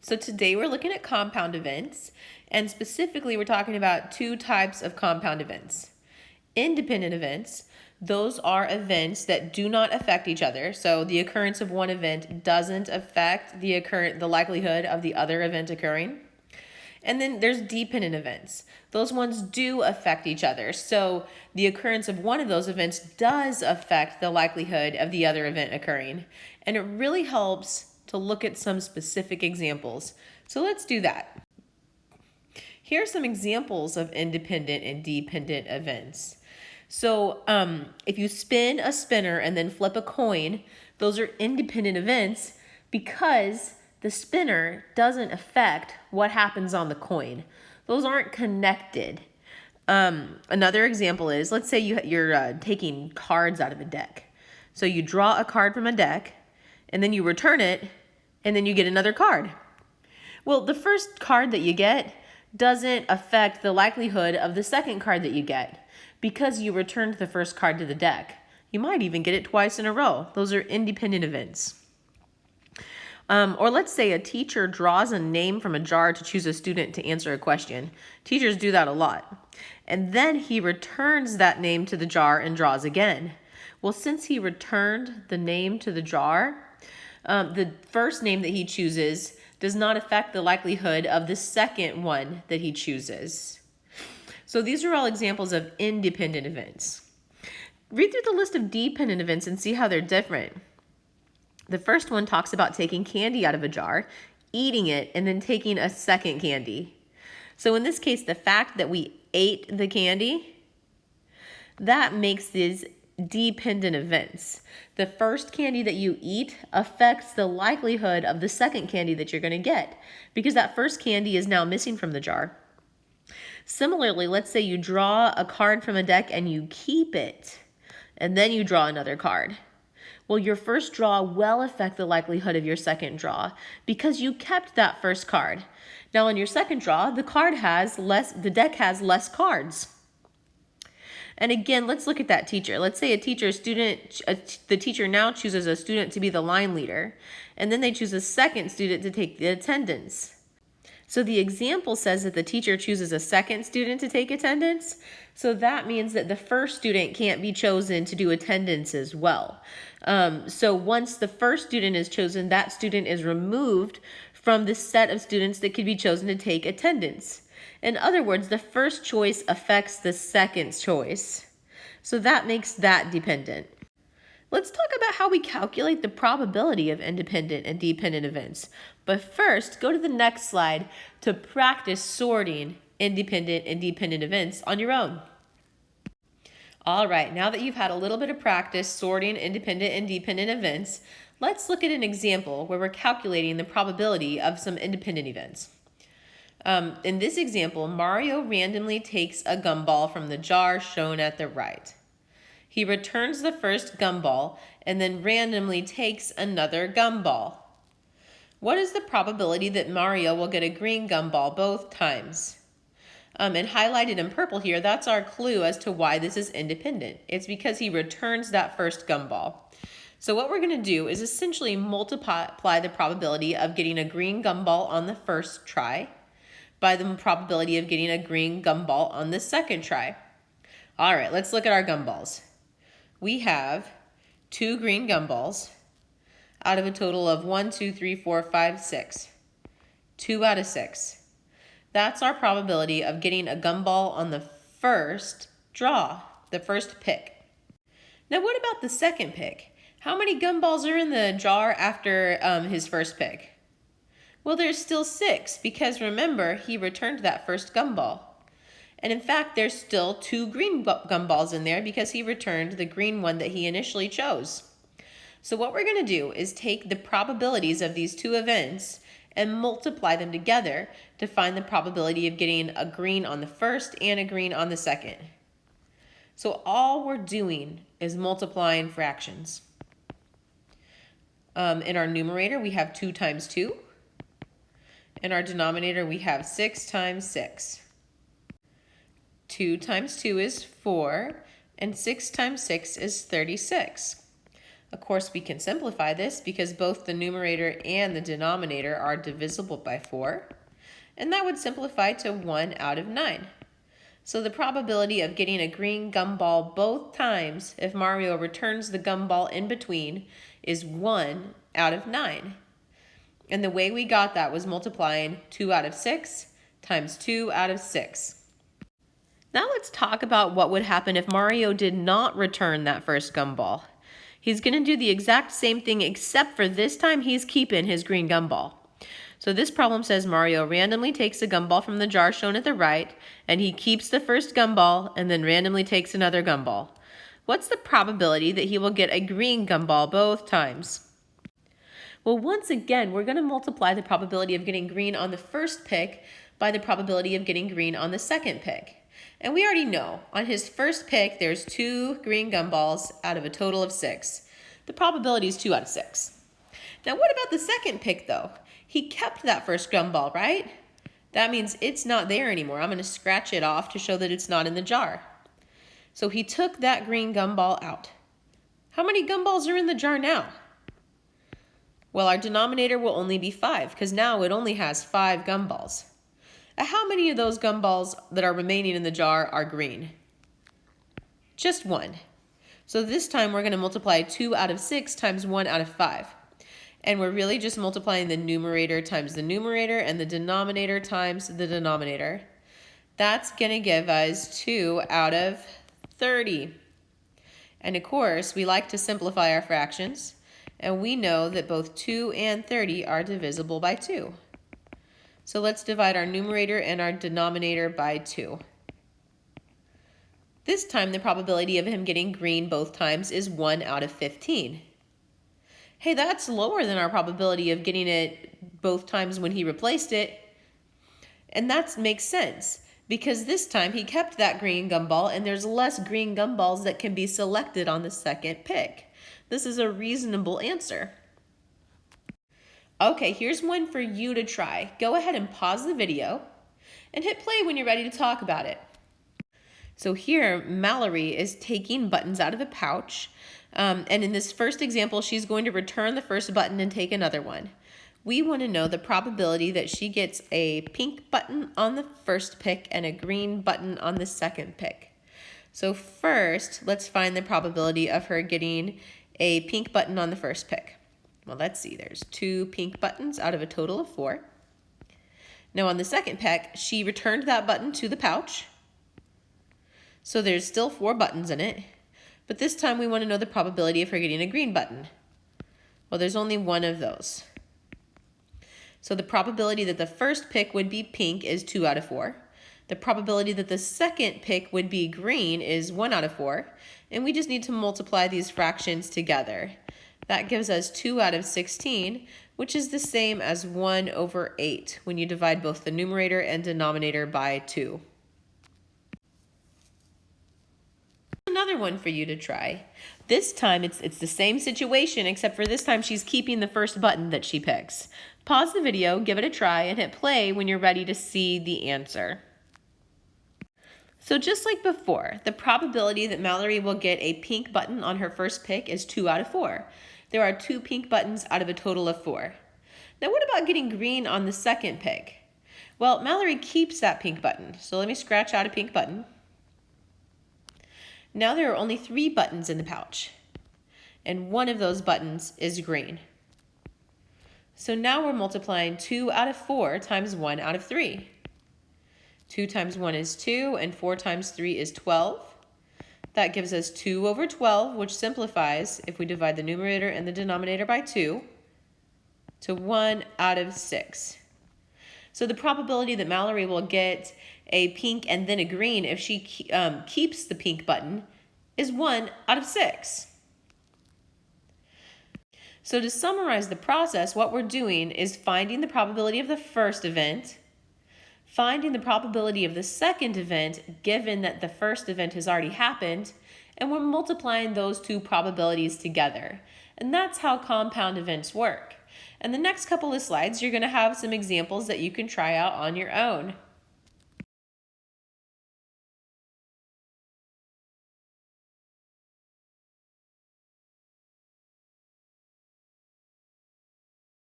So today we're looking at compound events, and specifically we're talking about two types of compound events. Independent events, those are events that do not affect each other. So the occurrence of one event doesn't affect the likelihood of the other event occurring. And then there's dependent events. Those ones do affect each other. So the occurrence of one of those events does affect the likelihood of the other event occurring. And it really helps to look at some specific examples. So let's do that. Here are some examples of independent and dependent events. So if you spin a spinner and then flip a coin, those are independent events because the spinner doesn't affect what happens on the coin. Those aren't connected. Another example is, let's say you're taking cards out of a deck. So you draw a card from a deck, and then you return it, and then you get another card. Well, the first card that you get doesn't affect the likelihood of the second card that you get because you returned the first card to the deck. You might even get it twice in a row. Those are independent events. Or let's say a teacher draws a name from a jar to choose a student to answer a question. Teachers do that a lot. And then he returns that name to the jar and draws again. Well, since he returned the name to the jar, the first name that he chooses does not affect the likelihood of the second one that he chooses. So these are all examples of independent events. Read through the list of dependent events and see how they're different. The first one talks about taking candy out of a jar, eating it, and then taking a second candy. So in this case, the fact that we ate the candy, that makes these dependent events. The first candy that you eat affects the likelihood of the second candy that you're going to get because that first candy is now missing from the jar. Similarly, let's say you draw a card from a deck and you keep it, and then you draw another card. Well, your first draw will affect the likelihood of your second draw because you kept that first card. Now, on your second draw, the deck has less cards. And again, let's look at that teacher. Let's say the teacher now chooses a student to be the line leader, and then they choose a second student to take the attendance. So the example says that the teacher chooses a second student to take attendance. So that means that the first student can't be chosen to do attendance as well. So once the first student is chosen, that student is removed from the set of students that could be chosen to take attendance. In other words, the first choice affects the second choice. So that makes that dependent. Let's talk about how we calculate the probability of independent and dependent events. But first, go to the next slide to practice sorting independent and dependent events on your own. All right, now that you've had a little bit of practice sorting independent and dependent events, let's look at an example where we're calculating the probability of some independent events. In this example, Mario randomly takes a gumball from the jar shown at the right. He returns the first gumball and then randomly takes another gumball. What is the probability that Mario will get a green gumball both times? And highlighted in purple here, that's our clue as to why this is independent. It's because he returns that first gumball. So what we're going to do is essentially multiply the probability of getting a green gumball on the first try by the probability of getting a green gumball on the second try. All right, let's look at our gumballs. We have 2 green gumballs out of a total of 1, 2, 3, 4, 5, 6. 2 out of 6. That's our probability of getting a gumball on the first draw, the first pick. Now what about the second pick? How many gumballs are in the jar after his first pick? Well, there's still 6 because remember, he returned that first gumball. And in fact, there's still 2 green gumballs in there because he returned the green one that he initially chose. So what we're going to do is take the probabilities of these 2 events and multiply them together to find the probability of getting a green on the first and a green on the second. So all we're doing is multiplying fractions. In our numerator, we have 2 times 2. In our denominator, we have 6 times 6. 2 times 2 is 4, and 6 times 6 is 36. Of course, we can simplify this because both the numerator and the denominator are divisible by 4, and that would simplify to 1 out of 9. So the probability of getting a green gumball both times if Mario returns the gumball in between is 1 out of 9. And the way we got that was multiplying 2 out of 6 times 2 out of 6. Now let's talk about what would happen if Mario did not return that first gumball. He's going to do the exact same thing, except for this time he's keeping his green gumball. So this problem says Mario randomly takes a gumball from the jar shown at the right, and he keeps the first gumball and then randomly takes another gumball. What's the probability that he will get a green gumball both times? Well, once again, we're going to multiply the probability of getting green on the first pick by the probability of getting green on the second pick. And we already know, on his first pick, there's 2 green gumballs out of a total of 6. The probability is 2 out of 6. Now, what about the second pick, though? He kept that first gumball, right? That means it's not there anymore. I'm going to scratch it off to show that it's not in the jar. So he took that green gumball out. How many gumballs are in the jar now? Well, our denominator will only be 5 because now it only has 5 gumballs. How many of those gumballs that are remaining in the jar are green? Just 1. So this time we're going to multiply 2 out of 6 times 1 out of 5. And we're really just multiplying the numerator times the numerator and the denominator times the denominator. That's going to give us 2 out of 30. And of course, we like to simplify our fractions. And we know that both 2 and 30 are divisible by 2. So let's divide our numerator and our denominator by 2. This time, the probability of him getting green both times is 1 out of 15. Hey, that's lower than our probability of getting it both times when he replaced it. And that makes sense, because this time he kept that green gumball and there's less green gumballs that can be selected on the second pick. This is a reasonable answer. Okay, here's one for you to try. Go ahead and pause the video and hit play when you're ready to talk about it. So here, Mallory is taking buttons out of a pouch. And in this first example, she's going to return the first button and take another one. We want to know the probability that she gets a pink button on the first pick and a green button on the second pick. So first, let's find the probability of her getting a pink button on the first pick. Well, let's see. There's 2 pink buttons out of a total of 4. Now on the second pick, she returned that button to the pouch. So there's still 4 buttons in it. But this time we want to know the probability of her getting a green button. Well, there's only 1 of those. So the probability that the first pick would be pink is 2 out of 4. The probability that the second pick would be green is 1 out of 4. And we just need to multiply these fractions together. That gives us 2 out of 16, which is the same as 1 over 8 when you divide both the numerator and denominator by 2. Another one for you to try. This time it's the same situation, except for this time she's keeping the first button that she picks. Pause the video, give it a try, and hit play when you're ready to see the answer. So just like before, the probability that Mallory will get a pink button on her first pick is 2 out of 4. There are 2 pink buttons out of a total of 4. Now what about getting green on the second pick? Well, Mallory keeps that pink button. So let me scratch out a pink button. Now there are only 3 buttons in the pouch, and 1 of those buttons is green. So now we're multiplying 2 out of 4 times 1 out of 3. 2 times 1 is 2, and 4 times 3 is 12. That gives us 2 over 12, which simplifies if we divide the numerator and the denominator by 2 to 1 out of 6. So the probability that Mallory will get a pink and then a green if she keeps the pink button is 1 out of 6. So to summarize the process, what we're doing is finding the probability of the first event, finding the probability of the second event given that the first event has already happened, and we're multiplying those 2 probabilities together. And that's how compound events work. And the next couple of slides, you're going to have some examples that you can try out on your own.